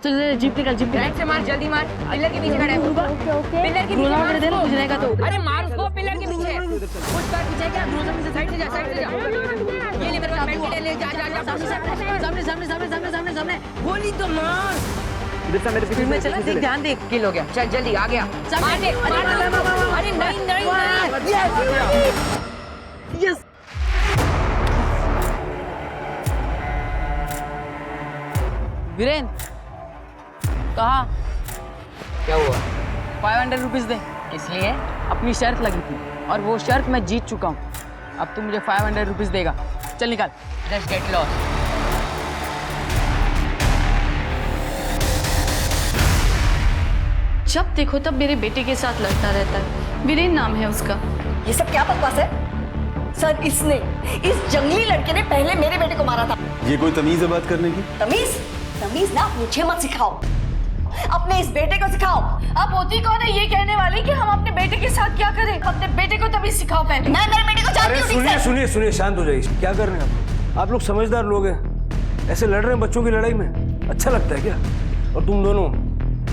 चल जीप निकल, jeep right से मार, जल्दी मार। पिलर के पीछे खड़ा है। पिलर के पीछे मार उसको। कुछ रहेगा तो अरे मार उसको पिलर के पीछे। कुछ कर पीछे क्या? साइड से जा, साइड से जा। ये ले मेरे पास पेन ले, जा जा जा। सामने सामने सामने सामने सामने सामने सामने गोली तो मार। स्पीड में चला, देख ध्यान देख। किल हो गया। चल जल्दी आ गया। मार दे, मार दे। अरे नहीं नहीं नहीं। यस वीरेन, कहा क्या हुआ? 500 रुपीज दे। इसलिए अपनी शर्त लगी थी और वो शर्त मैं जीत चुका हूँ। अब तू मुझे 500 रुपीज देगा। चल निकाल। Just get lost. जब देखो तब मेरे बेटे के साथ लड़ता रहता है। वीरेन नाम है उसका। ये सब क्या बकवास है? सर इस जंगली लड़के ने पहले मेरे बेटे को मारा था। ये कोई तमीज है बात करने की? तमीज? तमीज ना मुझे मत सिखाओ, अपने इस बेटे को सिखाओ। अब होती कौन है ये कहने वाली कि हम अपने बेटे के साथ क्या करें? अपने बेटे को तभी सिखाओ पहले। मैं मेरे बेटे को जानती हूँ। सुनिए सुनिए सुनिए, शांत हो जाइए। क्या कर रहे हैं आप लोग समझदार लोग हैं, ऐसे लड़ रहे हैं बच्चों की लड़ाई में? अच्छा लगता है क्या? और तुम दोनों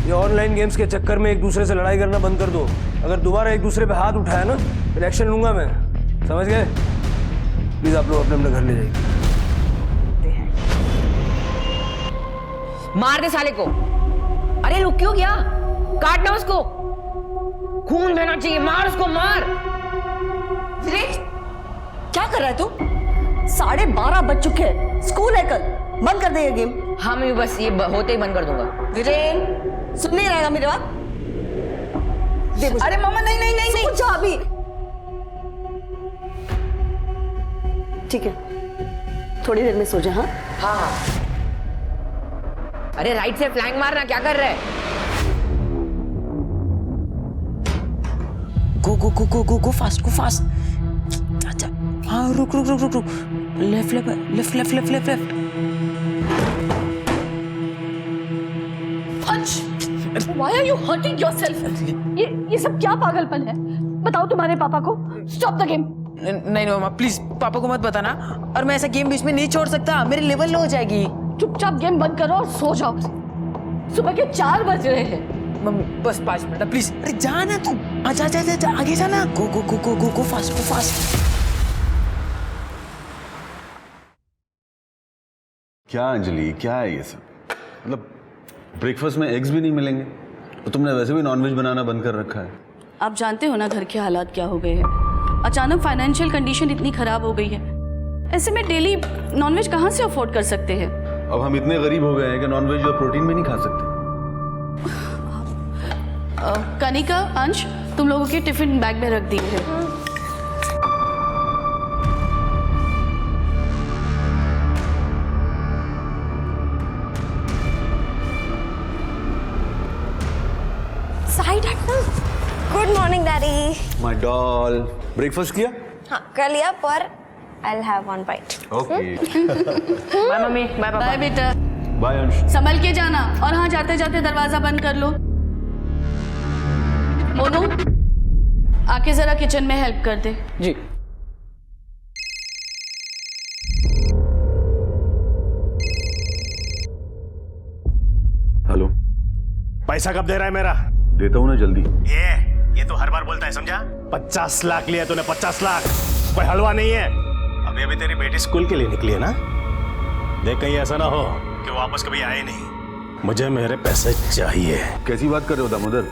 ये ऑनलाइन गेम्स के चक्कर में एक दूसरे से लड़ाई करना बंद कर दो। अगर दोबारा एक दूसरे पे हाथ उठाया ना फिर एक्शन लूंगा मैं, समझ गए? प्लीज आप लोग अपने अपने घर ले जाइए। मार दे साले को। अरे रुक क्यों गया? काटना उसको, खून बहना चाहिए। मार उसको, मार। क्या कर रहा है तू? 12:30 बज चुके हैं, स्कूल है कल, बंद कर दे ये गेम। हाँ मैं बस ये होते ही बंद कर दूंगा। वीरेन सुन नहीं रहेगा मेरी बात? अरे मामा नहीं नहीं नहीं नहीं। जा अभी। ठीक है, थोड़ी देर में सो जा। हाँ हाँ। अरे राइट से फ्लैंक मारना, क्या कर रहा है? गो फास्ट। अच्छा हाँ, रुक। Left Why are you hurting yourself? ये सब क्या पागलपन है? बताओ तुम्हारे पापा को। Stop the game. नहीं मामा प्लीज, पापा को मत बताना। और मैं ऐसा गेम बीच में नहीं छोड़ सकता, मेरी लेवल लो हो जाएगी। चुपचाप गेम बंद करो और सो जाओ। सुबह के 4 बज रहे हैं। मम्मी बस 5 मिनट प्लीज। अरे जाना तू, जा आगे जाना। गो फास्ट। क्या अंजलि, क्या है ये सब? मतलब ब्रेकफास्ट में एग्स भी नहीं मिलेंगे? तो तुमने वैसे भी नॉनवेज बनाना बंद कर रखा है। आप जानते हो ना घर के हालात क्या हो गए हैं। अचानक फाइनेंशियल कंडीशन इतनी खराब हो गई है, ऐसे में डेली नॉनवेज कहाँ से अफोर्ड कर सकते हैं? अब हम इतने गरीब हो गए हैं कि नॉनवेज और प्रोटीन भी नहीं खा सकते। कनिका, अंश, तुम लोगों के टिफिन बैग में रख दिए हैं। Good morning daddy. My doll, breakfast किया? हाँ कर लिया, पर I will have one bite. Okay. Bye mummy, bye papa. Bye बेटा, बाय अंश। संभल के जाना। और हाँ, जाते जाते दरवाजा बंद कर लो। मोनू आके जरा किचन में हेल्प कर दे। जी। हेलो, पैसा कब दे रहा है मेरा? देता हूँ ना जल्दी। ये तो हर बार बोलता है, समझा? 50 लाख लिया तूने, 50 लाख। कोई हलवा नहीं है। अभी अभी तेरी बेटी स्कूल के लिए निकली है ना? देख कहीं ऐसा ना हो कि वो वापस कभी आए नहीं। मुझे मेरे पैसे चाहिए। कैसी बात कर रहे हो दामोदर?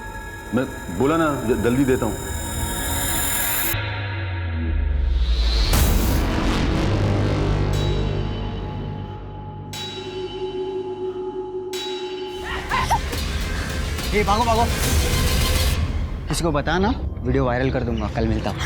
मैं बोला ना जल्दी देता हूँ। ये भागो। किसी को बता ना, वीडियो वायरल कर दूंगा। कल मिलता हूँ।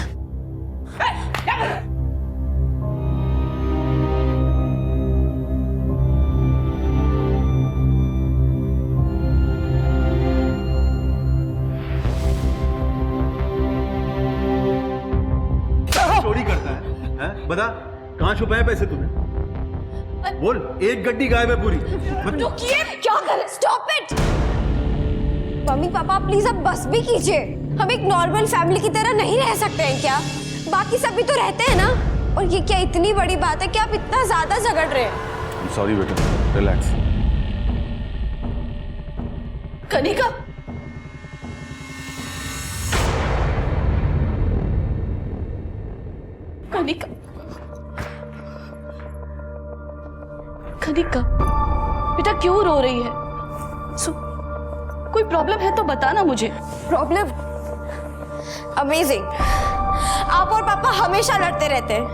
चोरी करता है? बता कहाँ छुपाए पैसे तूने? बोल, एक गड्डी गायब है पूरी। रुकिए, क्या कर? Stop it. Mummy papa please अब बस भी कीजिए। हम एक नॉर्मल फैमिली की तरह नहीं रह सकते हैं क्या? बाकी सब भी तो रहते हैं ना। और ये क्या इतनी बड़ी बात है कि आप इतना ज्यादा झगड़ रहे हैं? सॉरी बेटा, रिलैक्स। कनिका, कनिका, कनिका, बेटा क्यों रो रही है? कोई प्रॉब्लम है तो बताना मुझे। प्रॉब्लम? अमेजिंग। आप और पापा हमेशा लड़ते रहते हैं।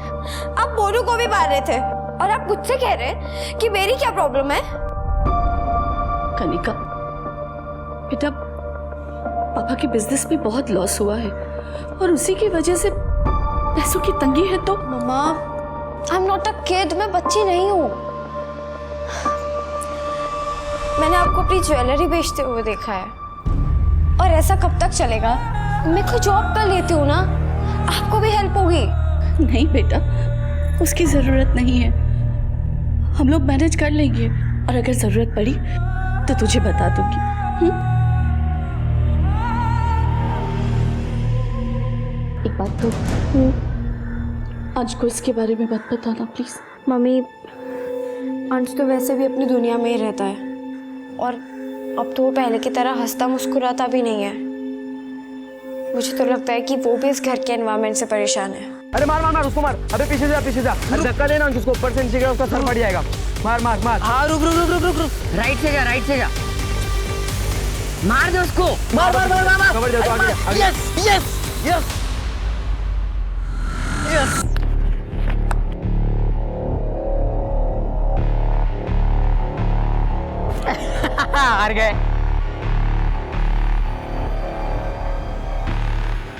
आप मोनू को भी मार रहे थे और आप मुझसे कह रहे हैं कि मेरी क्या प्रॉब्लम है? कनिका, बेटा पापा के बिजनेस में बहुत लॉस हुआ है और उसी की वजह से पैसों की तंगी है। तो मम्मा, I am not a kid, मैं बच्ची नहीं हूँ। मैंने आपको अपनी ज्वेलरी बेचते हुए देखा है और ऐसा कब तक चलेगा? मैं कोई जॉब कर लेती हूँ ना, आपको भी हेल्प होगी। नहीं बेटा, उसकी जरूरत नहीं है, हम लोग मैनेज कर लेंगे और अगर जरूरत पड़ी तो तुझे बता दूंगी। एक बात तो आज को इसके बारे में मत बताना प्लीज। मम्मी, अंश तो वैसे भी अपनी दुनिया में ही रहता है और अब तो वो पहले की तरह हंसता मुस्कुराता भी नहीं है। मुझे तो लगता है कि वो भी इस घर के एनवायरनमेंट से परेशान है। अरे मार मार मार उसको मार। अबे पीछे जा पीछे जा। अरे धक्का देना उसको, ऊपर से नीचे गिरा उसका सर फट जाएगा। मार मार मार। हाँ रुक रुक रुक रुक रुक रुक, राइट से जा, राइट से जा, मार दे उसको। मार मार मार मार। कवर जाओ आगे आगे। Yes yes yes yes. हार गए।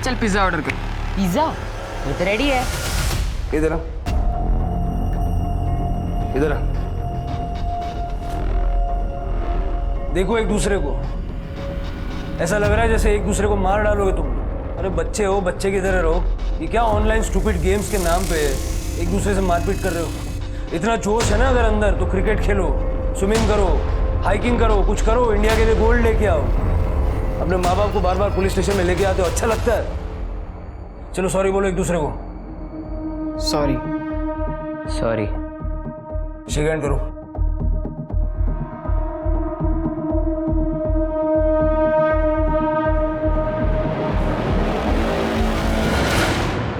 चल पिज्जा ऑर्डर कर। पिज्जा? ये तो रेडी है। इधर आ, इधर आ। देखो एक दूसरे को, ऐसा लग रहा है जैसे एक दूसरे को मार डालोगे तुम। अरे बच्चे हो, बच्चे की तरह रहो। ये क्या ऑनलाइन स्टूपिड गेम्स के नाम पे एक दूसरे से मारपीट कर रहे हो? इतना जोश है ना अगर अंदर तो क्रिकेट खेलो, स्विमिंग करो, हाइकिंग करो, कुछ करो, इंडिया के लिए गोल्ड लेके आओ। अपने माँ बाप को बार बार पुलिस स्टेशन में लेके आते हो, अच्छा लगता है? चलो सॉरी बोलो एक दूसरे को। Sorry sorry. शेक हैंड करो।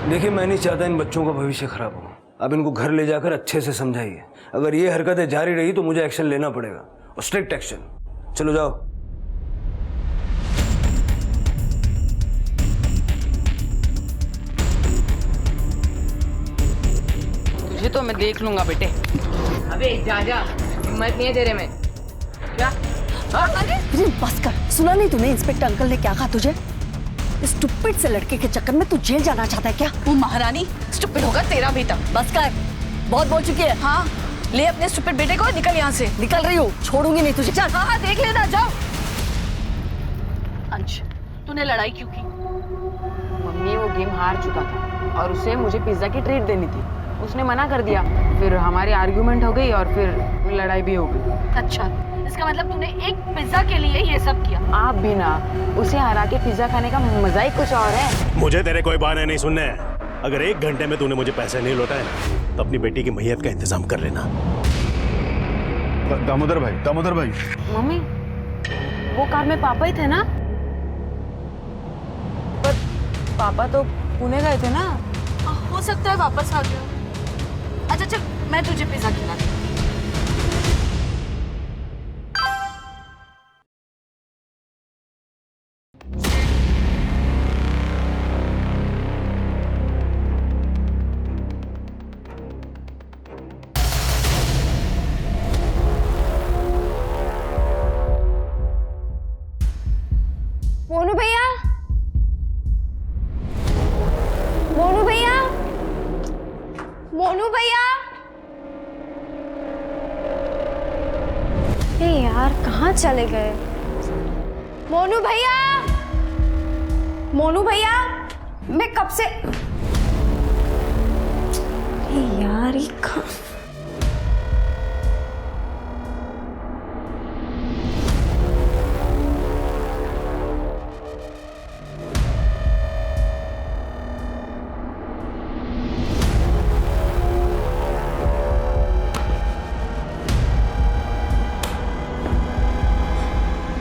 देखिए मैं नहीं चाहता इन बच्चों का भविष्य खराब हो। अब इनको घर ले जाकर अच्छे से समझाइए। अगर ये हरकतें जारी रही तो मुझे एक्शन लेना पड़ेगा, और स्ट्रिक्ट एक्शन। चलो जाओ। तुझे तो मैं देख लूंगा बेटे। अबे जा जा, हिम्मत नहीं है तेरे में। क्या? अरे बस कर। सुना नहीं तूने इंस्पेक्टर अंकल ने क्या कहा तुझे? स्टूपिड से लड़के के चक्कर में तू जेल जाना चाहता है क्या? वो महारानी स्टूपिड होगा तेरा बेटा। बस कर, बहुत बोल चुकी है। हाँ, ले अपने स्टूपिड बेटे को, निकल यहाँ से। निकल रही हूँ, छोड़ूंगी नहीं तुझे। चल। हाँ देख लेना, जाओ। अंश, तूने लड़ाई क्यों की? मम्मी वो गेम हार चुका था और उसे मुझे पिज्जा की ट्रीट देनी थी। उसने मना कर दिया, फिर हमारी आर्ग्यूमेंट हो गई और फिर लड़ाई भी हो गई। अच्छा, इसका मतलब तूने एक पिज्जा के लिए ये सब किया? आप भी ना, उसे हरा के पिज्जा खाने का मजा ही कुछ और है। मुझे तेरे कोई बहाने नहीं सुनने हैं। अगर 1 घंटे में तूने मुझे पैसे नहीं लौटाए ना तो अपनी बेटी की मैयत का इंतजाम कर लेना। दामोदर भाई, दामोदर भाई। मम्मी वो कार में पापा ही थे ना? पर पापा तो पुणे गए थे ना। हो सकता है वापस आ गया। अच्छा चल, मैं तुझे पिज्जा खिलाती हूँ। मोनू भैया, मोनू भैया, मोनू भैया। ए यार, कहाँ चले गए? मोनू भैया, मोनू भैया, मैं कब से। ए यार, ये कहाँ?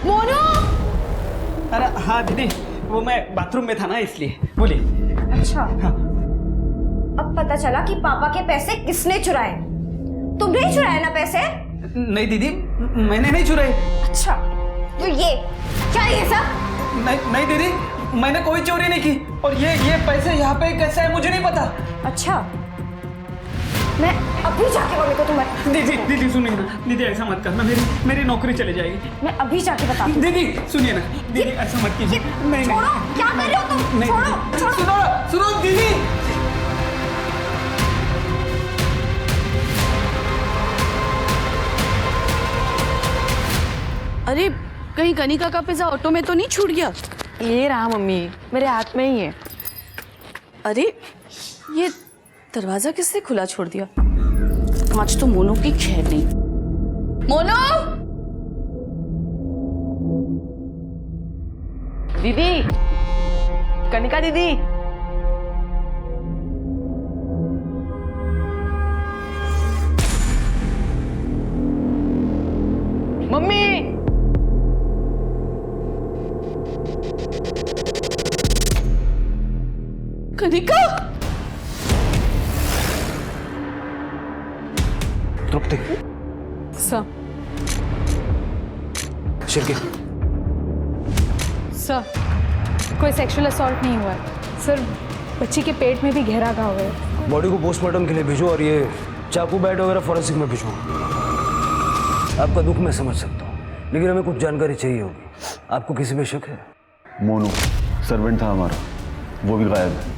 मोनू! हाँ दीदी, वो मैं बाथरूम में था ना इसलिए। बोलिए। अच्छा, अब पता चला कि पापा के पैसे किसने चुराए। तुमने ही चुराए ना पैसे? नहीं दीदी, मैंने नहीं चुराए। अच्छा, तो ये क्या ये सब? नहीं दीदी, मैंने कोई चोरी नहीं की। और ये पैसे यहाँ पे कैसे है मुझे नहीं पता। अच्छा, मैं अभी जाके बोले तो तुम्हें। दीदी सुनिए ना, दीदी ऐसा मत करना, मेरी नौकरी चली जाएगी। मैं अभी जाके बताती हूँ। दीदी सुनिए ना, दीदी ऐसा मत कीजिए। नहीं छोड़ो, क्या कर रहे हो तुम? नहीं, छोड़ो। सुनो दीदी। अरे कहीं कनिका का पिज्जा ऑटो में तो नहीं छूट गया? ये रहा मम्मी, मेरे हाथ में ही है। अरे ये दरवाजा किसने खुला छोड़ दिया? आज तो मोनू की खैर नहीं। मोनू! दीदी, कनिका दीदी। मम्मी। कनिका! तृप्ति। सर, शिरके। सर, कोई सेक्सुअल असॉल्ट नहीं हुआ है सर। बच्ची के पेट में भी गहरा घाव है। बॉडी को पोस्टमार्टम के लिए भेजो और ये चाकू बैट वगैरह फॉरेंसिक में भेजो। आपका दुख मैं समझ सकता हूँ, लेकिन हमें कुछ जानकारी चाहिए होगी। आपको किसी पे शक है? मोनू सर्वेंट था हमारा, वो भी गायब है।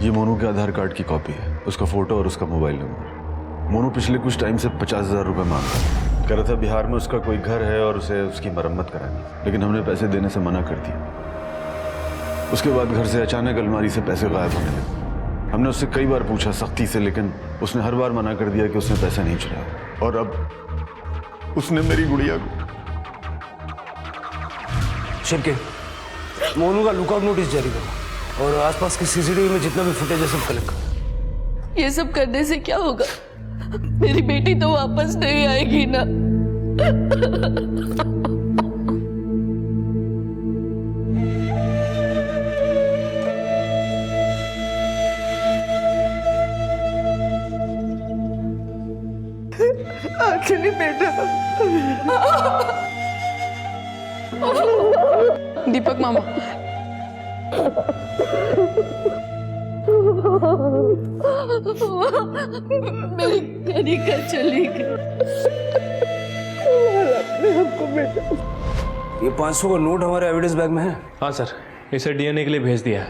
ये मोनू के आधार कार्ड की कॉपी है, उसका फोटो और उसका मोबाइल नंबर। मोनू पिछले कुछ टाइम से 50,000 रुपये मांग रहा है। कह रहा था बिहार में उसका कोई घर है और उसे उसकी मरम्मत करानी, लेकिन हमने पैसे देने से मना कर दिया। उसके बाद घर से अचानक अलमारी से पैसे गायब होने लगे। हमने उससे कई बार पूछा सख्ती से, लेकिन उसने हर बार मना कर दिया कि उसने पैसे नहीं चुराया। और अब उसने मेरी गुड़िया को। शिरके, मोनू का लुकआउट नोटिस जारी करो और आसपास के सीसीटीवी में जितना भी फुटेज है सब कलेक्ट करो। ये सब करने से क्या होगा? मेरी बेटी तो वापस नहीं आएगी ना। आखिरी बेटा। दीपक मामा, मेरी कनिका चली गई। ये 500 का नोट हमारे एविडेंस बैग में है। हाँ सर, इसे डीएनए के लिए भेज दिया है।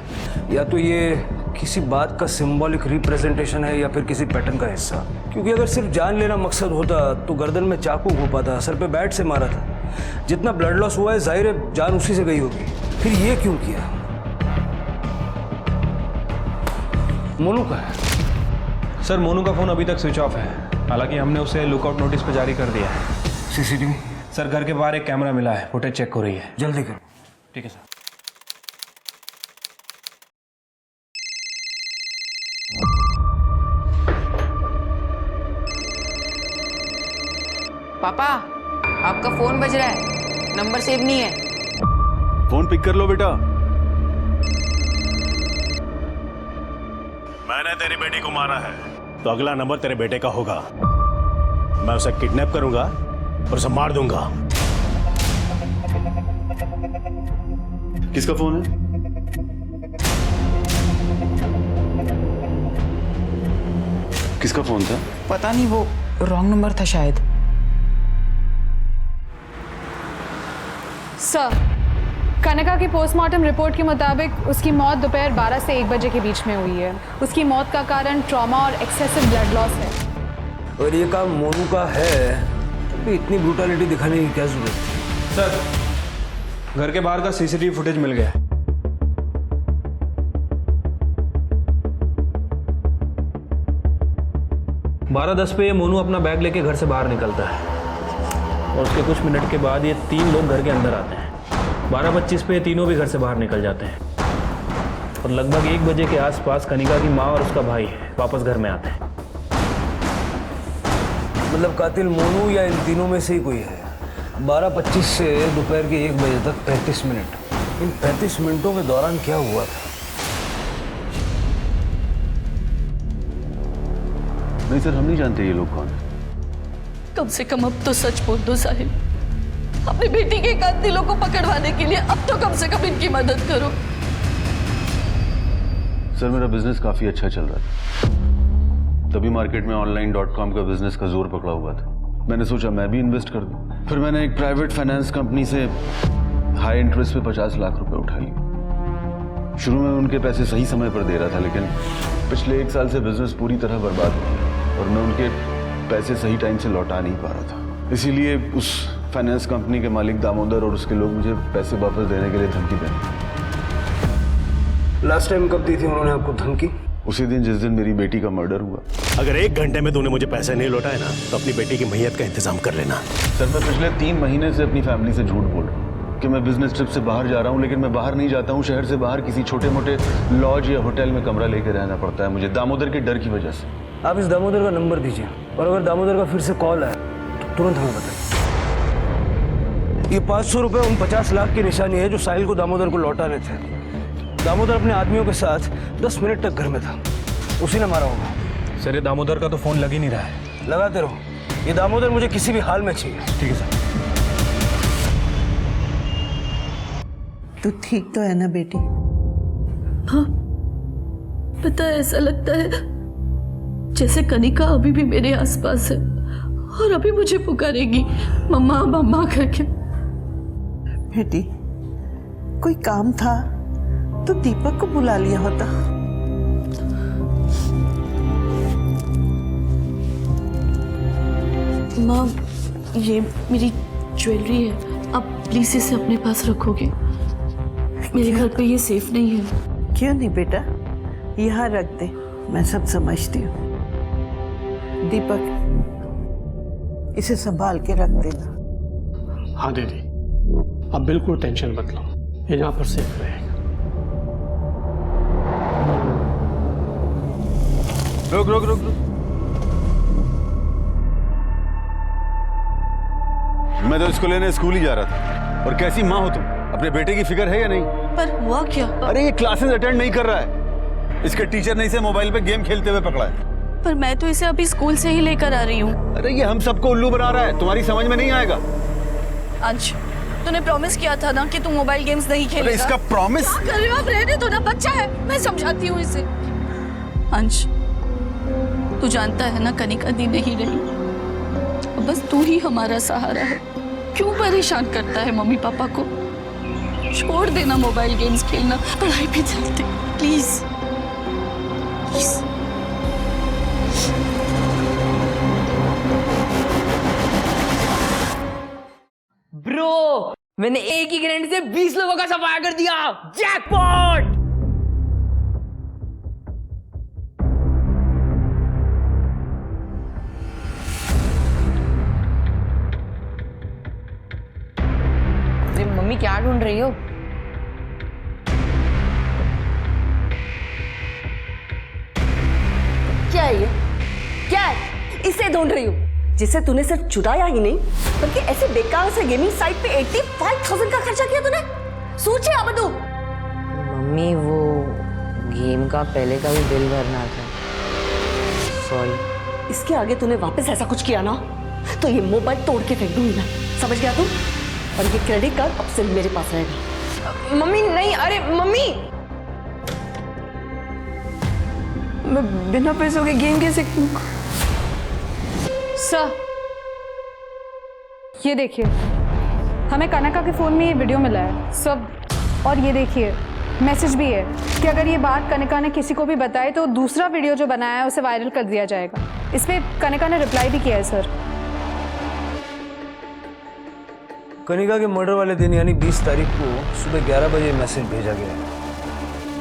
या तो ये किसी बात का सिंबॉलिक रिप्रेजेंटेशन है या फिर किसी पैटर्न का हिस्सा, क्योंकि अगर सिर्फ जान लेना मकसद होता तो गर्दन में चाकू घोंपा था, सर पे बैट से मारा था। जितना ब्लड लॉस हुआ है जाहिर है जान उसी से गई होगी। फिर ये क्यों किया? मोनू का है? सर मोनू का फोन अभी तक स्विच ऑफ है, हालांकि हमने उसे लुकआउट नोटिस पर जारी कर दिया है। सीसीटीवी? सर घर के बाहर एक कैमरा मिला है, फुटेज चेक हो रही है। जल्दी करो। ठीक है सर। पापा, आपका फोन बज रहा है, नंबर सेव नहीं है। फोन पिक कर लो बेटा। मैंने तेरी बेटी को मारा है, तो अगला नंबर तेरे बेटे का होगा। मैं उसे किडनैप करूंगा और उसे मार दूंगा। किसका फोन है? किसका फोन था? पता नहीं, वो रॉन्ग नंबर था शायद। सर, कनिका की पोस्टमार्टम रिपोर्ट के मुताबिक उसकी मौत दोपहर 12 से 1 बजे के बीच में हुई है। उसकी मौत का कारण ट्रॉमा और एक्सेसिव ब्लड लॉस है। और ये काम मोनू का है तो इतनी ब्रूटलिटी दिखाने की क्या जरूरत है? सर घर के बाहर का सीसीटीवी फुटेज मिल गया है। 12:10 पे ये मोनू अपना बैग लेके घर से बाहर निकलता है और उसके कुछ मिनट के बाद ये 3 लोग घर के अंदर आते हैं। 12:25 पे ये तीनों भी घर से बाहर निकल जाते हैं और लगभग 1 बजे के आसपास कनिका की माँ और उसका भाई वापस घर में आते हैं। मतलब कातिल मोनू या इन तीनों में से ही कोई है। 12:25 से दोपहर के 1 बजे तक 35 मिनट। इन 35 मिनटों के दौरान क्या हुआ था? नहीं सर, हम नहीं जानते ये लोग कौन है। कम से कम अब तो सच बोल दो साहिल, अपनी बेटी के कातिलों को पकड़वाने के लिए अब तो कम से कम इनकी मदद करो। सर मेरा बिजनेस काफी अच्छा चल रहा था, तभी मार्केट में online.com का बिजनेस का जोर पकड़ा हुआ था। मैंने सोचा मैं भी इन्वेस्ट कर दूं। फिर मैंने एक प्राइवेट फाइनेंस कंपनी से हाई इंटरेस्ट पे 50 लाख रुपए उठा लिए। शुरू में उनके पैसे सही समय पर दे रहा था, लेकिन पिछले 1 साल से बिजनेस पूरी तरह बर्बाद हो गया और मैं उनके पैसे सही टाइम से लौटा नहीं पा रहा था। इसीलिए उस फाइनेंस कंपनी के मालिक दामोदर और उसके लोग मुझे पैसे वापस देने के लिए धमकी दें। लास्ट टाइम कब दी थी उन्होंने आपको धमकी? उसी दिन जिस दिन मेरी बेटी का मर्डर हुआ। अगर 1 घंटे में तूने मुझे पैसे नहीं लौटाए ना, तो अपनी बेटी की मैयत का इंतजाम कर लेना। सर मैं पिछले 3 महीने से अपनी फैमिली से झूठ बोल रहा हूँ कि मैं बिजनेस ट्रिप से बाहर जा रहा हूँ, लेकिन मैं बाहर नहीं जाता हूँ। शहर से बाहर किसी छोटे मोटे लॉज या होटल में कमरा लेकर रहना पड़ता है मुझे, दामोदर के डर की वजह से। आप इस दामोदर का नंबर दीजिए, और अगर दामोदर का फिर से कॉल आए तो तुरंत हमें बताइए। ये 500 रुपए उन 50 लाख की निशानी है जो साहिल को दामोदर को लौटाने थे। दामोदर अपने आदमियों के साथ 10 मिनट तक घर में था, उसी ने मारा होगा। सर ये दामोदर का तो फोन लग ही नहीं रहा है। लगाते रहो, ये दामोदर मुझे किसी भी हाल में चाहिए। ठीक है सर। तू ठीक तो है ना बेटी? हाँ, पता है ऐसा लगता है जैसे कनिका अभी भी मेरे आसपास है और अभी मुझे पुकारेगी मम्मा मम्मा करके। बेटी कोई काम था तो दीपक को बुला लिया होता। माँ ये मेरी ज्वेलरी है, आप प्लीज इसे अपने पास रखोगे? मेरे घर पे ये सेफ नहीं है। क्यों नहीं बेटा, यहाँ रख दे, मैं सब समझती हूँ। दीपक इसे संभाल के रख देना। हाँ दीदी, अब बिल्कुल टेंशन मत लो, ये यहाँ पर सेफ रहेगा। रुक रुक रुक रुक, मैं तो इसको लेने स्कूल ही जा रहा था। और कैसी माँ हो तुम, अपने बेटे की फिक्र है या नहीं? पर हुआ क्या? अरे ये क्लासेस अटेंड नहीं कर रहा है, इसके टीचर ने इसे मोबाइल पे गेम खेलते हुए पकड़ा है। पर मैं तो इसे अभी स्कूल से ही लेकर आ रही हूँ। अरे ये हम सबको उल्लू बना रहा है, तुम्हारी समझ में नहीं आएगा। अंश, तूने प्रॉमिस किया था ना कि तू मोबाइल गेम्स नहीं खेलेगा। अरे इसका प्रॉमिस? क्या कर रहे हो आप? रहने दो ना, बच्चा है, मैं समझाती हूँ इसे। अंश, तू जानता है ना कनिका दी नहीं रही, बस तू ही हमारा सहारा है। क्यों परेशान करता है मम्मी पापा को? छोड़ देना मोबाइल गेम्स खेलना, पढ़ाई पे चलते प्लीज प्लीज। ब्रो, मैंने एक ही ग्रेनेड से 20 लोगों का सफाया कर दिया। जैकपॉट! अरे मम्मी क्या ढूंढ रही हो? क्या है ये? क्या है? इसे ढूंढ रही हूँ जिसे तूने सिर्फ चुराया ही नहीं बल्कि ऐसे बेकार से गेमिंग साइट पे 85,000 का खर्चा किया तूने। सोचे अब तू। मम्मी वो गेम का पहले का भी बिल भरना था, सॉरी। इसके आगे तूने वापस ऐसा कुछ किया ना तो ये मोबाइल तोड़ के फेंक दूंगी मैं, समझ गया तू? और ये क्रेडिट कार्ड अब से मेरे पास रहेगा। मम्मी नहीं, अरे मम्मी, मैं बिना पैसों के गेम कैसे? सर ये देखिए, हमें कनका के फ़ोन में ये वीडियो मिला है सब, और ये देखिए मैसेज भी है कि अगर ये बात कनिका ने किसी को भी बताई तो दूसरा वीडियो जो बनाया है उसे वायरल कर दिया जाएगा। इस पे कनिका ने रिप्लाई भी किया है सर। कनिका के मर्डर वाले दिन यानी 20 तारीख को सुबह 11 बजे मैसेज भेजा गया है,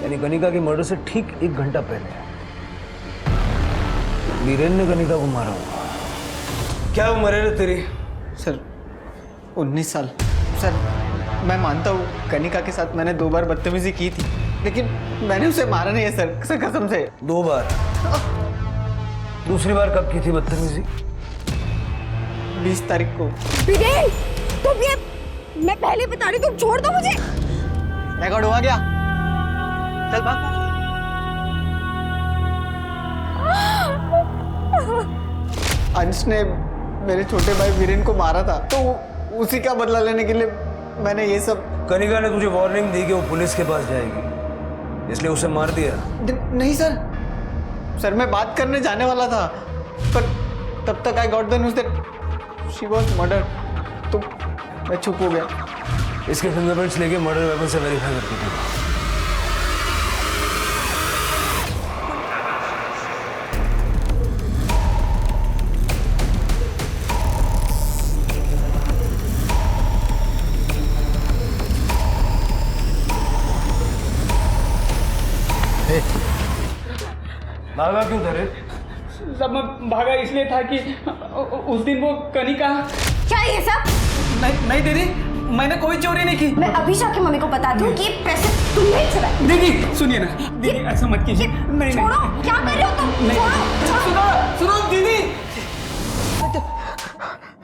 यानी कनिका के मर्डर से ठीक 1 घंटा पहले बीरेन ने कनिका को मारा होगा। क्या उम्र है तेरी? सर 19 साल। सर मैं मानता हूँ कनिका के साथ मैंने 2 बार बदतमीजी की थी, लेकिन मैंने उसे मारा नहीं है सर कसम से। 2 बार? दूसरी बार कब की थी बदतमीजी? 20 तारीख को। वीरेन, तुम ये मैं पहले बता रही, तुम छोड़ दो मुझे। रिकॉर्ड हुआ क्या? चल भाग। अंश ने मेरे छोटे भाई वीरेन को मारा था, तो उसी का बदला लेने के लिए मैंने ये सब। कनिका ने तुझे वार्निंग दी कि वो पुलिस के पास जाएगी, इसलिए उसे मार दिया? नहीं सर, मैं बात करने जाने वाला था, पर तब तक I got the news that she was murdered, तो मैं चुप हो गया। इसके फिंगरप्रिंट्स लेके मर्डर वेपन से वेरीफाई करके देखो। भागा क्यों था रे? सब मैं भागा इसलिए था कि उस दिन वो कनिका। क्या है ये सब? नहीं दीदी, मैंने कोई चोरी नहीं की। मैं अभी जाके मम्मी को बता दूं कि पैसे तुमने चुराए। दीदी सुनिए ना, दीदी ऐसा मत कीजिए। नहीं छोड़ो, क्या कर रहे हो तुम? छोड़ो। सुनो दीदी,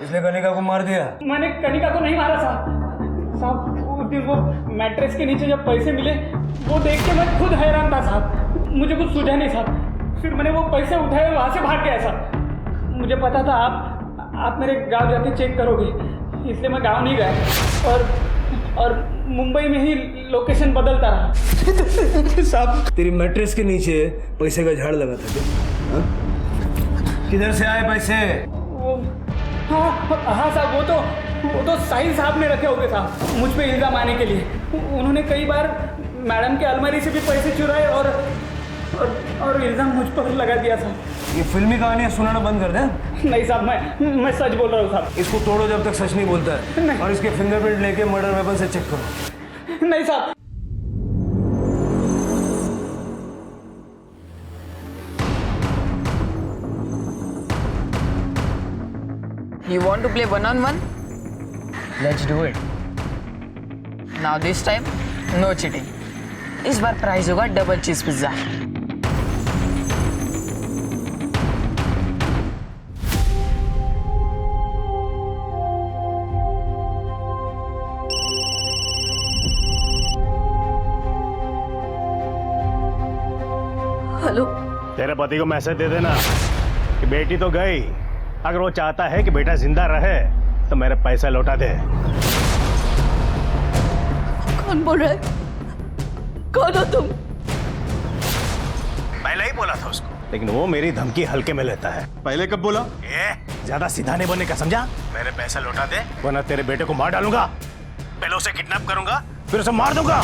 इसने कनिका को मार दिया? मैंने कनिका को नहीं मारा साहब। उस दिन वो मैट्रेस के नीचे जब पैसे मिले, वो देख के मैं खुद हैरान था साहब। मुझे कुछ सूझा नहीं साहब। फिर मैंने वो पैसे उठाए, वहाँ से भाग गया साहब। मुझे पता था आप मेरे गांव जाके चेक करोगे, इसलिए मैं गांव नहीं गया और मुंबई में ही लोकेशन बदलता रहा। साहब, तेरी मैट्रेस के नीचे पैसे का झाड़ लगा था क्या? किधर से आए पैसे? वो हाँ साहब, वो तो साहिल साहब ने रखे होंगे साहब, मुझ पे इल्ज़ाम आने के लिए। उन्होंने कई बार मैडम के अलमारी से भी पैसे चुराए और इल्ज़ाम मुझ पर लगा दिया साहब। ये फिल्मी कहानियाँ सुनाना बंद कर दे। नहीं साहब, मैं सच बोल रहा हूँ साहब। इसको तोड़ो जब तक सच नहीं बोलता है। नहीं। और इसके फिंगरप्रिंट लेके मर्डर वेपन से चेक करो। नहीं साहब। You want to play 1-on-1? Let's do it. Now this time, no cheating. इस बार प्राइस होगा डबल चीज पिज्जा। हेलो, तेरे पति को मैसेज दे देना कि बेटी तो गई, अगर वो चाहता है कि बेटा जिंदा रहे तो मेरे पैसा लौटा दे। कौन बोल रहा है? कौन हो तुम? पहले ही बोला था उसको, लेकिन वो मेरी धमकी हल्के में लेता है। पहले कब बोला? ज्यादा सीधा नहीं बनने का, समझा? मेरे पैसा लौटा दे वरना तेरे बेटे को मार डालूंगा। पहले उसे किडनैप करूंगा, फिर उसे मार दूंगा।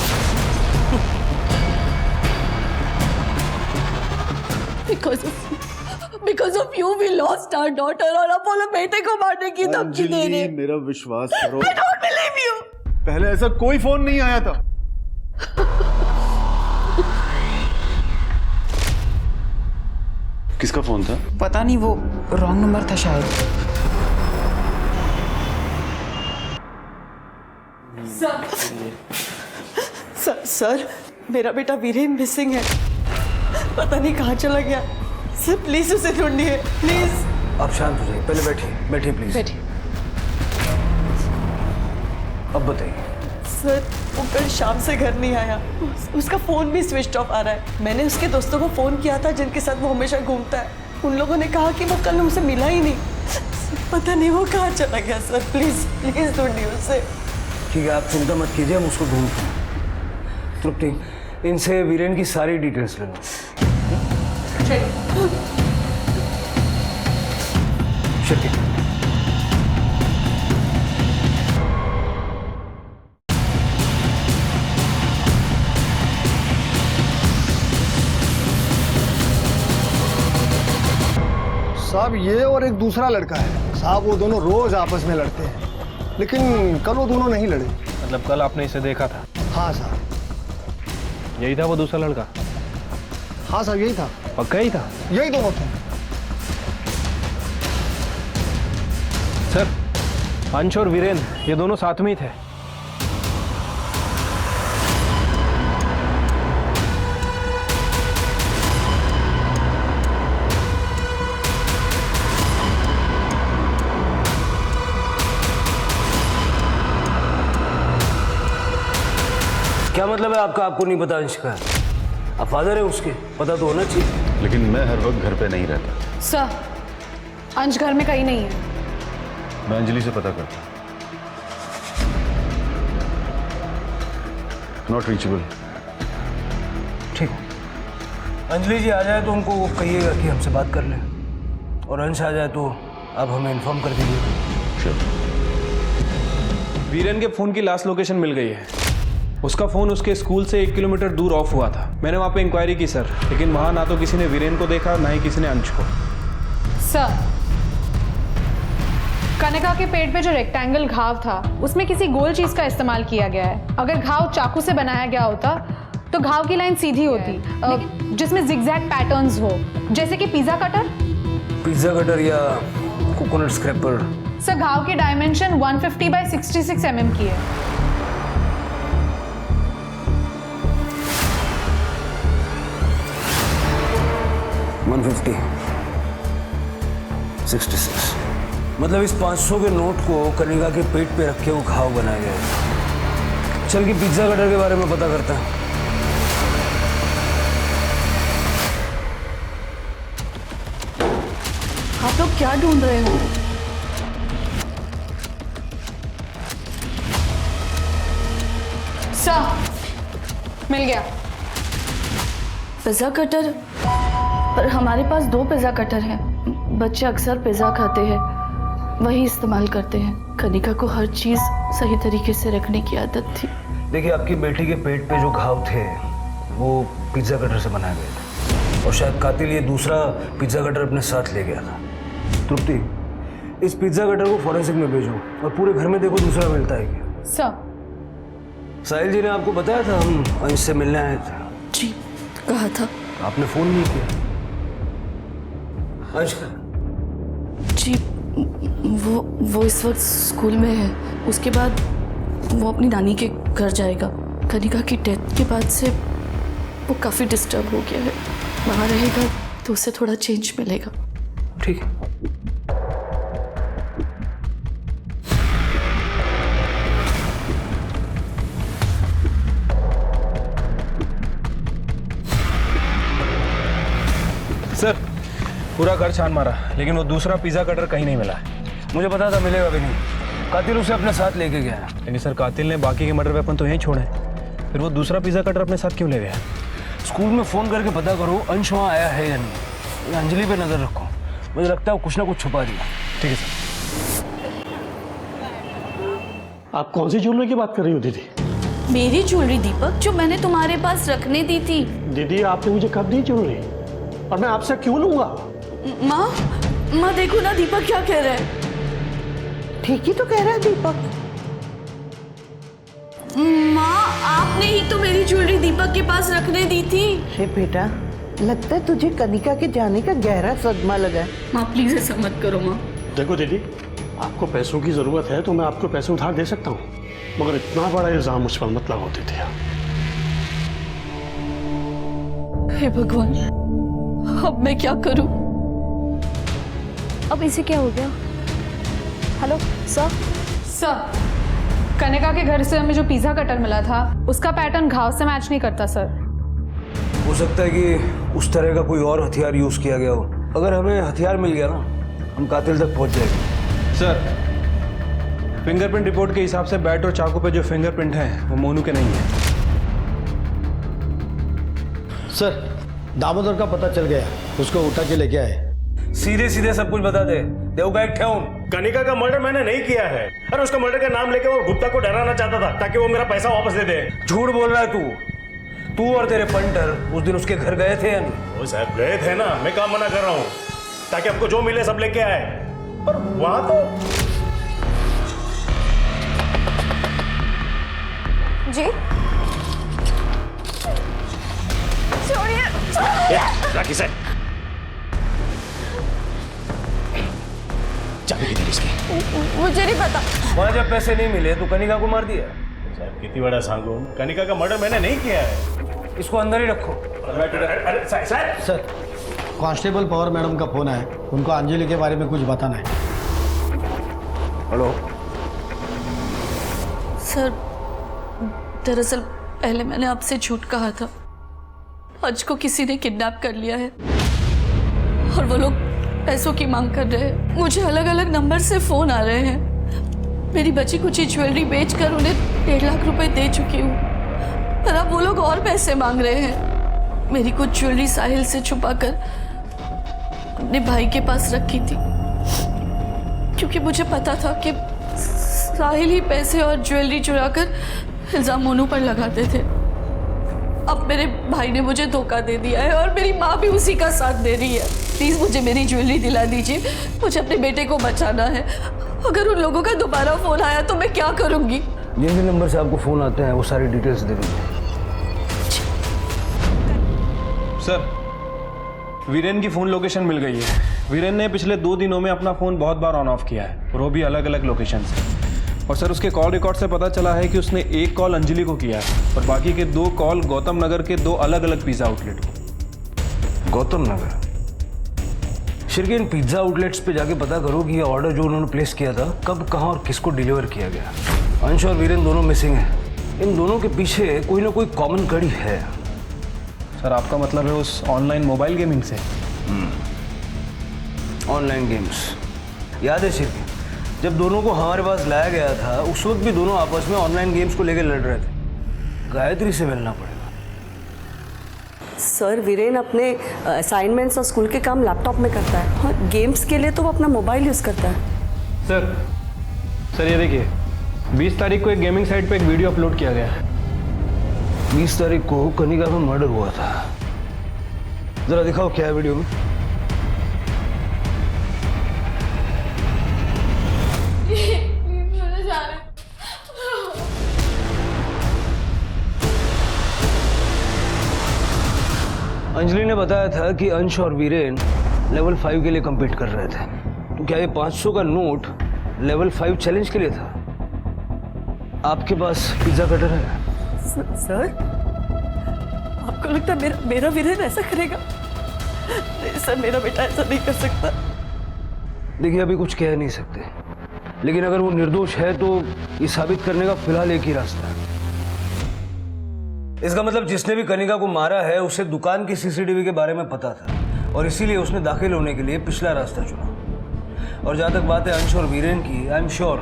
Because of you we lost our daughter और अपोलो बेटे को मारने की धमकी दे रहे। मेरा विश्वास करो। I don't believe you। पहले ऐसा कोई फोन नहीं आया था। किसका फोन था? पता नहीं, वो रॉन्ग नंबर था शायद। सर, मेरा बेटा वीरेन मिसिंग है, पता नहीं कहाँ चला गया। सर प्लीज उसे ढूंढिए, प्लीज। आप शांत हो जाइए, पहले बैठिए प्लीज। बैठिए। अब बताइए। सर वो कल शाम से घर नहीं आया, उसका फोन भी स्विच ऑफ आ रहा है। मैंने उसके दोस्तों को फोन किया था जिनके साथ वो हमेशा घूमता है, उन लोगों ने कहा कि वो कल हमसे मिला ही नहीं। पता नहीं वो कहाँ चला गया। सर प्लीज ढूंढिए उसे। ठीक है, आप चिंता मत कीजिए, हम उसको ढूंढते हैं। तृप्ति, इनसे वीरेन की सारी डिटेल्स ले लो। शक्ति, साहब ये और एक दूसरा लड़का है साहब, वो दोनों रोज आपस में लड़ते हैं, लेकिन कल वो दोनों नहीं लड़े। मतलब कल आपने इसे देखा था? हाँ साहब। यही था वो दूसरा लड़का? हाँ साहब यही था। पक्का ही था? यही दोनों थे। सर, अंश और वीरेन ये दोनों साथ में ही थे। क्या मतलब है आपका? आपको नहीं पता अंश का? आप फादर है उसके, पता तो होना चाहिए। लेकिन मैं हर वक्त घर पे नहीं रहता। सर, अंश घर में कहीं नहीं है। मैं अंजलि से पता करता। Not reachable. ठीक है, अंजलि जी आ जाए तो उनको वो कहिएगा कि हमसे बात कर लें, और अंश आ जाए तो आप हमें इन्फॉर्म कर दीजिए। वीरेन के फ़ोन की लास्ट लोकेशन मिल गई है। उसका फ़ोन उसके स्कूल से 1 किलोमीटर दूर ऑफ हुआ था। मैंने वहाँ पे इंक्वायरी की सर, लेकिन वहाँ ना तो किसी ने वीरेन को देखा, ना ही किसी ने अंश को। सर, कनिका के पेट पे जो रेक्टेंगल घाव था उसमें किसी गोल चीज का इस्तेमाल किया गया है। अगर घाव चाकू से बनाया गया होता तो घाव की लाइन सीधी होती, जिसमें जिगजैग पैटर्न्स हो, जैसे कि पिज्जा कटर। पिज्जा कटर या कोकोनट स्क्रैपर। सर, घाव की डायमेंशन 150 बाय 66 mm की है। मतलब इस 500 के नोट को कनिका के पेट पे रख के वो घाव बनाया गया है। चल के पिज्जा कटर के बारे में पता करता है। आप लोग क्या ढूंढ रहे हो? सर, मिल गया। Pizza cutter? पर हमारे पास 2 पिज्जा कटर हैं। बच्चे अक्सर पिज्जा खाते हैं, वही इस्तेमाल करते हैं। कनिका को हर चीज सही तरीके से रखने की आदत थी। देखिए, आपकी बेटी के पेट पे जो घाव थे वो पिज्जा कटर से बनाए गए थे, और शायद कातिल ये दूसरा पिज्जा कटर अपने साथ ले गया था। तृप्ति, इस पिज्जा कटर को फॉरेंसिक में भेजो, और पूरे घर में देखो दूसरा मिलता है क्या। सर, साहिल जी ने आपको बताया था हम अंश से मिलने आए थे। जी, कहा था। आपने फोन नहीं किया। अंश का? जी, वो इस वक्त स्कूल में है। उसके बाद वो अपनी नानी के घर जाएगा। कनिका की डेथ के बाद से वो काफ़ी डिस्टर्ब हो गया है। वहाँ रहेगा तो उसे थोड़ा चेंज मिलेगा। ठीक है। सर, पूरा घर छान मारा, लेकिन वो दूसरा पिज्जा कटर कहीं नहीं मिला। मुझे पता था मिलेगा भी नहीं। कातिल उसे अपने साथ लेके गया है। लेकिन सर, कातिल ने बाकी के मर्डर वेपन तो यहीं छोड़े, फिर वो दूसरा पिज्जा कटर अपने साथ क्यों ले गया? स्कूल में फोन करके पता करो अंश वहाँ आया है या नहीं। अंजलि पे नजर रखो, मुझे लगता है वो कुछ ना कुछ छुपा दिया। ठीक है सर। आप कौन सी ज्वेलरी की बात कर रही हो दीदी? मेरी ज्वेलरी दीपक, जो मैंने तुम्हारे पास रखने दी थी। दीदी, आपने मुझे कब दी ज्वेलरी, और मैं आपसे क्यों लूंगा? माँ देखो ना दीपक क्या कह रहा है। ठीक ही तो कह रहा है दीपक। माँ, आपने ही तो मेरी ज्वेलरी दीपक के पास रखने दी थी। हे बेटा, लगता है तुझे कनिका के जाने का गहरा सदमा लगा है। माँ प्लीज ऐसा मत करो। माँ देखो दीदी, आपको पैसों की जरूरत है तो मैं आपको पैसे उधार दे सकता हूँ, मगर इतना बड़ा इल्जाम मुझ पर मत लगाओ दीदी। हे भगवान, अब मैं क्या करूं? अब इसे क्या हो गया? Hello sir. सर, कनिका के घर से हमें जो पिज्जा कटर मिला था उसका पैटर्न घाव से मैच नहीं करता सर। हो सकता है कि उस तरह का कोई और हथियार यूज किया गया हो। अगर हमें हथियार मिल गया ना, हम कातिल तक पहुंच जाएंगे। सर, फिंगरप्रिंट रिपोर्ट के हिसाब से बैट और चाकू पे जो फिंगरप्रिंट है वो मोनू के नहीं है। सर, दामोदर का पता चल गया, उसको उठा के लेके आए। सीधे सीधे सब कुछ बता दे। देवगा एक ठेऊन। कनिका का मर्डर मैंने नहीं किया है। अरे उसका मर्डर का नाम लेके वो गुप्ता को डराना चाहता था ताकि वो मेरा पैसा वापस दे दे। झूठ बोल रहा है तू और तेरे पंटर उस दिन उसके घर गए थे या नहीं? वो साहब गए थे ना, मैं काम मना कर रहा हूँ ताकि आपको जो मिले सब लेके आए, पर वहां तो जी छोड़िए। राखी से चाबी किधर इसकी? मुझे नहीं पता। वहां जब पैसे नहीं मिले तो कनिका को मार दिया। साहब कितनी बड़ा सांगो, कनिका का मर्डर मैंने नहीं किया है। इसको अंदर ही रखो। अरे साहब, सर, कांस्टेबल पवार मैडम का फोन है, उनको अंजलि के बारे में कुछ बताना है। हेलो सर, दरअसल पहले मैंने आपसे झूठ कहा था। अंश को किसी ने किडनैप कर लिया है और वो लोग पैसों की मांग कर रहे हैं। मुझे अलग अलग नंबर से फोन आ रहे हैं। मेरी बची कुछ ज्वेलरी बेचकर उन्हें 1.5 लाख रुपए दे चुकी हूँ, पर अब वो लोग और पैसे मांग रहे हैं। मेरी कुछ ज्वेलरी साहिल से छुपाकर अपने भाई के पास रखी थी, क्योंकि मुझे पता था कि साहिल ही पैसे और ज्वेलरी चुराकर इल्जाम मोनू पर लगाते थे। अब मेरे भाई ने मुझे धोखा दे दिया है और मेरी माँ भी उसी का साथ दे रही है। प्लीज मुझे मेरी ज्वेलरी दिला दीजिए, मुझे अपने बेटे को बचाना है। अगर उन लोगों का दोबारा फोन आया तो मैं क्या करूंगी? जिन भी नंबर से आपको फोन आते हैं वो सारी डिटेल्स दे दीजिए। सर, वीरेन की फ़ोन लोकेशन मिल गई है। वीरेन ने पिछले 2 दिनों में अपना फ़ोन बहुत बार ऑन ऑफ किया है, और वो भी अलग अलग लोकेशन से। और सर, उसके कॉल रिकॉर्ड से पता चला है कि उसने 1 कॉल अंजलि को किया है और बाकी के 2 कॉल गौतम नगर के 2 अलग अलग पिज़्ज़ा आउटलेट को। गौतम नगर? शिरके, इन पिज्ज़ा आउटलेट्स पे जाके पता करो कि ये ऑर्डर जो उन्होंने प्लेस किया था कब, कहाँ और किसको डिलीवर किया गया। अंश और वीरेन दोनों मिसिंग हैं। इन दोनों के पीछे कोई ना कोई कॉमन कड़ी है। सर, आपका मतलब है उस ऑनलाइन मोबाइल गेमिंग से? Online games. याद है शिरके, जब दोनों को हमारे पास लाया गया था उस वक्त भी दोनों आपस में ऑनलाइन गेम्स को लेकर लड़ रहे थे। गायत्री से मिलना पड़ेगा। सर, वीरेन अपने असाइनमेंट्स और स्कूल के काम लैपटॉप में करता है और गेम्स के लिए तो वो अपना मोबाइल यूज़ करता है। सर ये देखिए, 20 तारीख को एक गेमिंग साइट पे एक वीडियो अपलोड किया गया है। 20 तारीख को कनिका में मर्डर हुआ था। जरा दिखाओ क्या है वीडियो में। अंजलि ने बताया था कि अंश और वीरेन लेवल 5 के लिए compete कर रहे थे। तो क्या ये 500 का नोट लेवल 5 चैलेंज के लिए था? आपके पास पिज्जा कटर है? सर, आपको लगता है मेरा वीरेन ऐसा करेगा? नहीं सर, मेरा बेटा ऐसा नहीं कर सकता। देखिए, अभी कुछ कह नहीं सकते, लेकिन अगर वो निर्दोष है तो ये साबित करने का फिलहाल एक ही रास्ता है। इसका मतलब जिसने भी कनिका को मारा है उसे दुकान की सीसीटीवी के बारे में पता था और इसीलिए उसने दाखिल होने के लिए पिछला रास्ता चुना। और जहाँ तक बात है अंश और वीरेन की, आई एम श्योर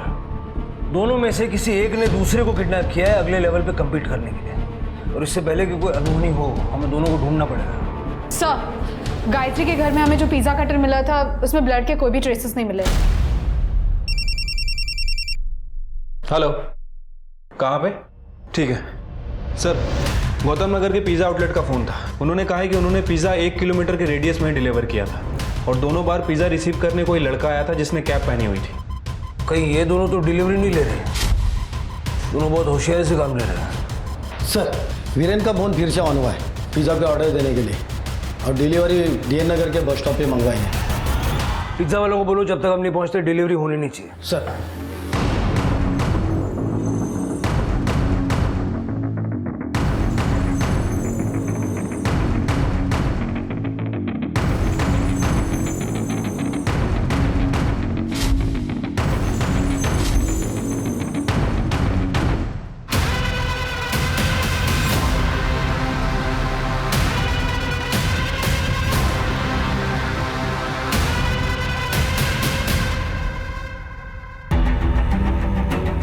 दोनों में से किसी एक ने दूसरे को किडनैप किया है अगले लेवल पे compete करने के लिए। और इससे पहले कि कोई अनहोनी हो, हमें दोनों को ढूंढना पड़ेगा। सर, गायत्री के घर में हमें जो पिज्जा कटर मिला था उसमें ब्लड के कोई भी ट्रेसेस नहीं मिले। हेलो, कहाँ पे? ठीक है सर, गौतम नगर के पिज़्ज़ा आउटलेट का फ़ोन था। उन्होंने कहा है कि उन्होंने पिज़्ज़ा 1 किलोमीटर के रेडियस में डिलीवर किया था और दोनों बार पिज़्ज़ा रिसीव करने कोई लड़का आया था जिसने कैप पहनी हुई थी। कहीं ये दोनों तो डिलीवरी नहीं ले रहे? दोनों बहुत होशियारी से काम ले रहे हैं। सर, वीरेन का फोन फिर से ऑन हुआ है पिज़्ज़ा पे ऑर्डर देने के लिए और डिलीवरी डीएन नगर के बस स्टॉप पे मंगवाई है। पिज्ज़ा वालों को बोलो जब तक हम नहीं पहुंचते डिलीवरी होनी नहीं चाहिए। सर।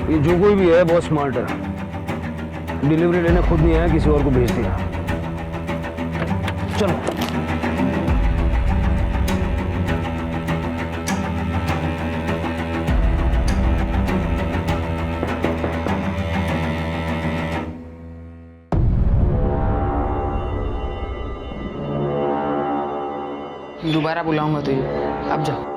ये जो कोई भी है बहुत स्मार्ट है। डिलीवरी लेने खुद नहीं आया, किसी और को भेज दिया। चलो। दोबारा बुलाऊंगा तो ये, अब जाओ।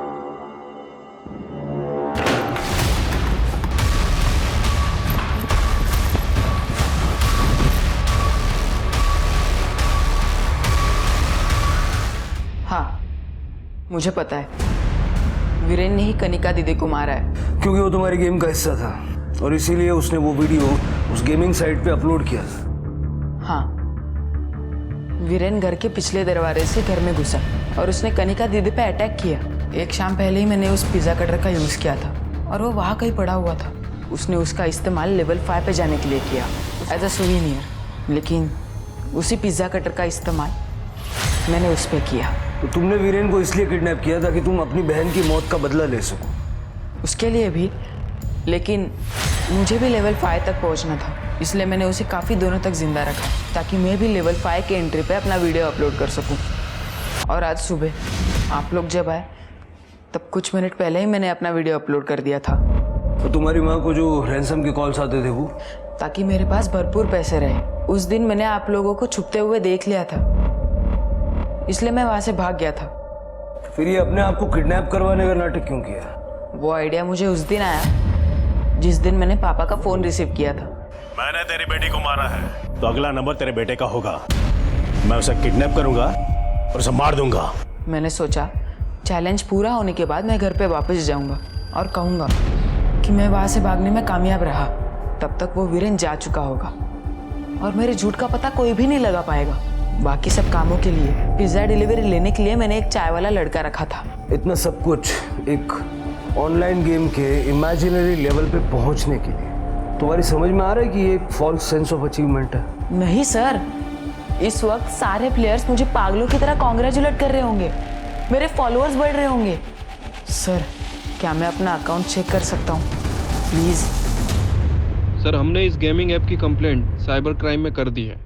हाँ, मुझे पता है वीरेन ने ही कनिका दीदी को मारा है। क्योंकि वो तुम्हारी गेम का हिस्सा था और इसीलिए उसने वो वीडियो उस गेमिंग साइट पे अपलोड किया था। हाँ, वीरेन घर के पिछले दरवाजे से घर में घुसा और उसने कनिका दीदी पे अटैक किया। एक शाम पहले ही मैंने उस पिज़्ज़ा कटर का यूज़ किया था और वो वहाँ कहीं पड़ा हुआ था। उसने उसका इस्तेमाल लेवल 5 पे जाने के लिए किया एज अ सुवीनियर। लेकिन उसी पिज़्ज़ा कटर का इस्तेमाल मैंने उस पर किया। तो तुमने वीरेन को इसलिए किडनैप किया था कि तुम अपनी बहन की मौत का बदला ले सको? उसके लिए भी, लेकिन मुझे भी लेवल 5 तक पहुंचना था, इसलिए मैंने उसे काफ़ी दिनों तक जिंदा रखा ताकि मैं भी लेवल 5 के एंट्री पे अपना वीडियो अपलोड कर सकूं। और आज सुबह आप लोग जब आए तब कुछ मिनट पहले ही मैंने अपना वीडियो अपलोड कर दिया था। तो तुम्हारी माँ को जो रैंसम के कॉल्स आते थे वो? ताकि मेरे पास भरपूर पैसे रहे। उस दिन मैंने आप लोगों को छुपते हुए देख लिया था, इसलिए मैं वहां से भाग गया था। फिर ये अपने आप को किडनैप करवाने का नाटक क्यों किया? वो आइडिया मुझे उस दिन आया जिस दिन मैंने पापा का फोन रिसीव किया था। मैंने तेरी बेटी को मारा है तो अगला नंबर तेरे बेटे का होगा। मैं उसे किडनैप करूंगा और उसे मार दूंगा। मैंने सोचा चैलेंज पूरा होने के बाद मैं घर पे वापस जाऊंगा और कहूंगा कि मैं वहां से भागने में कामयाब रहा। तब तक वो वीरेन जा चुका होगा और मेरे झूठ का पता कोई भी नहीं लगा पाएगा। बाकी सब कामों के लिए, पिज्ज़ा डिलीवरी लेने के लिए मैंने एक चाय वाला लड़का रखा था। इतना सब कुछ एक ऑनलाइन गेम के इमेजिनरी लेवल पे पहुंचने के लिए तुम्हारी समझ में आ रहा है कि ये एक फॉल्स सेंस ऑफ अचीवमेंट है? नहीं सर, इस वक्त सारे प्लेयर्स मुझे पागलों की तरह कॉन्ग्रेचुलेट कर रहे होंगे, मेरे फॉलोअर्स बढ़ रहे होंगे। सर, क्या मैं अपना अकाउंट चेक कर सकता हूँ प्लीज़? सर, हमने इस गेमिंग ऐप की कंप्लेंट साइबर क्राइम में कर दी है।